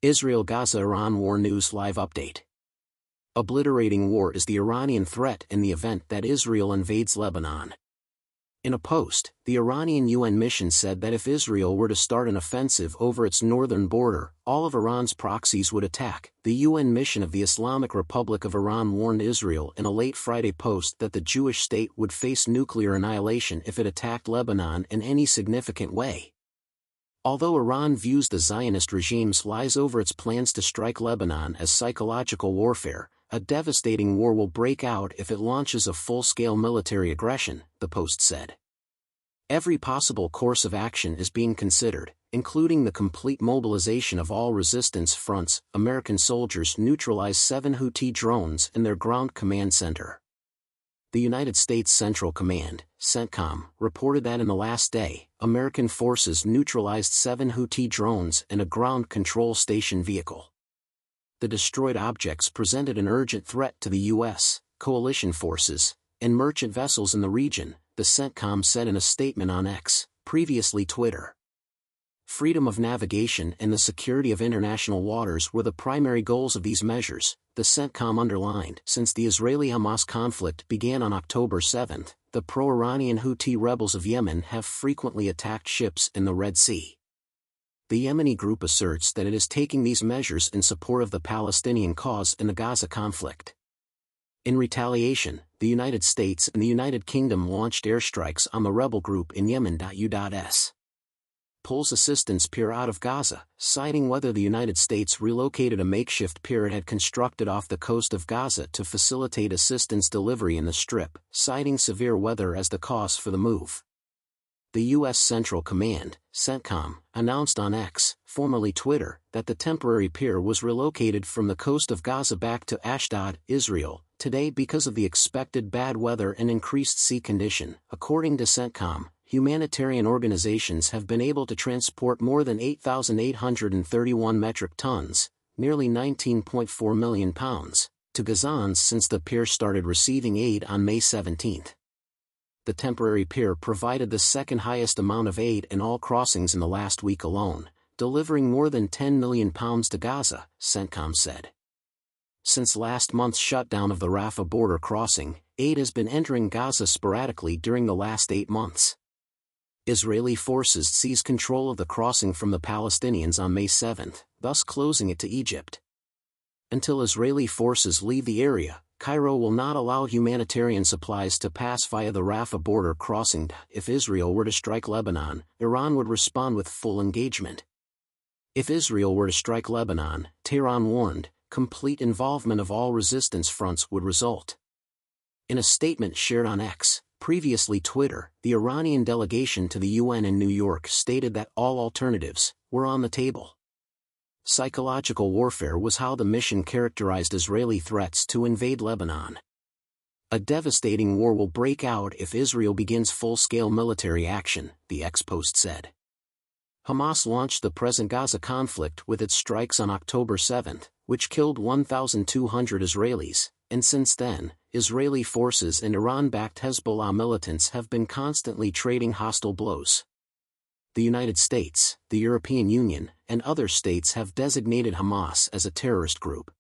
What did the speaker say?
Israel-Gaza Iran War News Live Update. Obliterating war is the Iranian threat in the event that Israel invades Lebanon. In a post, the Iranian UN mission said that if Israel were to start an offensive over its northern border, all of Iran's proxies would attack. The UN mission of the Islamic Republic of Iran warned Israel in a late Friday post that the Jewish state would face nuclear annihilation if it attacked Lebanon in any significant way. Although Iran views the Zionist regime's lies over its plans to strike Lebanon as psychological warfare, a devastating war will break out if it launches a full-scale military aggression, the post said. Every possible course of action is being considered, including the complete mobilization of all resistance fronts. American soldiers neutralized 7 Houthi drones in their ground command center. The United States Central Command, CENTCOM, reported that in the last day, American forces neutralized 7 Houthi drones and a ground control station vehicle. The destroyed objects presented an urgent threat to the U.S., coalition forces, and merchant vessels in the region, the CENTCOM said in a statement on X, previously Twitter. Freedom of navigation and the security of international waters were the primary goals of these measures, the CENTCOM underlined. Since the Israeli-Hamas conflict began on October 7, the pro-Iranian Houthi rebels of Yemen have frequently attacked ships in the Red Sea. The Yemeni group asserts that it is taking these measures in support of the Palestinian cause in the Gaza conflict. In retaliation, the United States and the United Kingdom launched airstrikes on the rebel group in Yemen. U.S. pulls assistance pier out of Gaza, citing whether the United States relocated a makeshift pier it had constructed off the coast of Gaza to facilitate assistance delivery in the Strip, citing severe weather as the cause for the move. The U.S. Central Command, CENTCOM, announced on X, formerly Twitter, that the temporary pier was relocated from the coast of Gaza back to Ashdod, Israel, today because of the expected bad weather and increased sea condition. According to CENTCOM, humanitarian organizations have been able to transport more than 8,831 metric tons, nearly 19.4 million pounds, to Gazans since the pier started receiving aid on May 17. The temporary pier provided the second highest amount of aid in all crossings in the last week alone, delivering more than 10 million pounds to Gaza, CENTCOM said. Since last month's shutdown of the Rafah border crossing, aid has been entering Gaza sporadically during the last 8 months. Israeli forces seized control of the crossing from the Palestinians on May 7, thus closing it to Egypt. Until Israeli forces leave the area, Cairo will not allow humanitarian supplies to pass via the Rafah border crossing. If Israel were to strike Lebanon, Iran would respond with full engagement. If Israel were to strike Lebanon, Tehran warned, complete involvement of all resistance fronts would result. In a statement shared on X, previously Twitter, the Iranian delegation to the UN in New York stated that all alternatives were on the table. Psychological warfare was how the mission characterized Israeli threats to invade Lebanon. A devastating war will break out if Israel begins full-scale military action, the X post said. Hamas launched the present Gaza conflict with its strikes on October 7, which killed 1,200 Israelis, and since then, Israeli forces and Iran-backed Hezbollah militants have been constantly trading hostile blows. The United States, the European Union, and other states have designated Hamas as a terrorist group.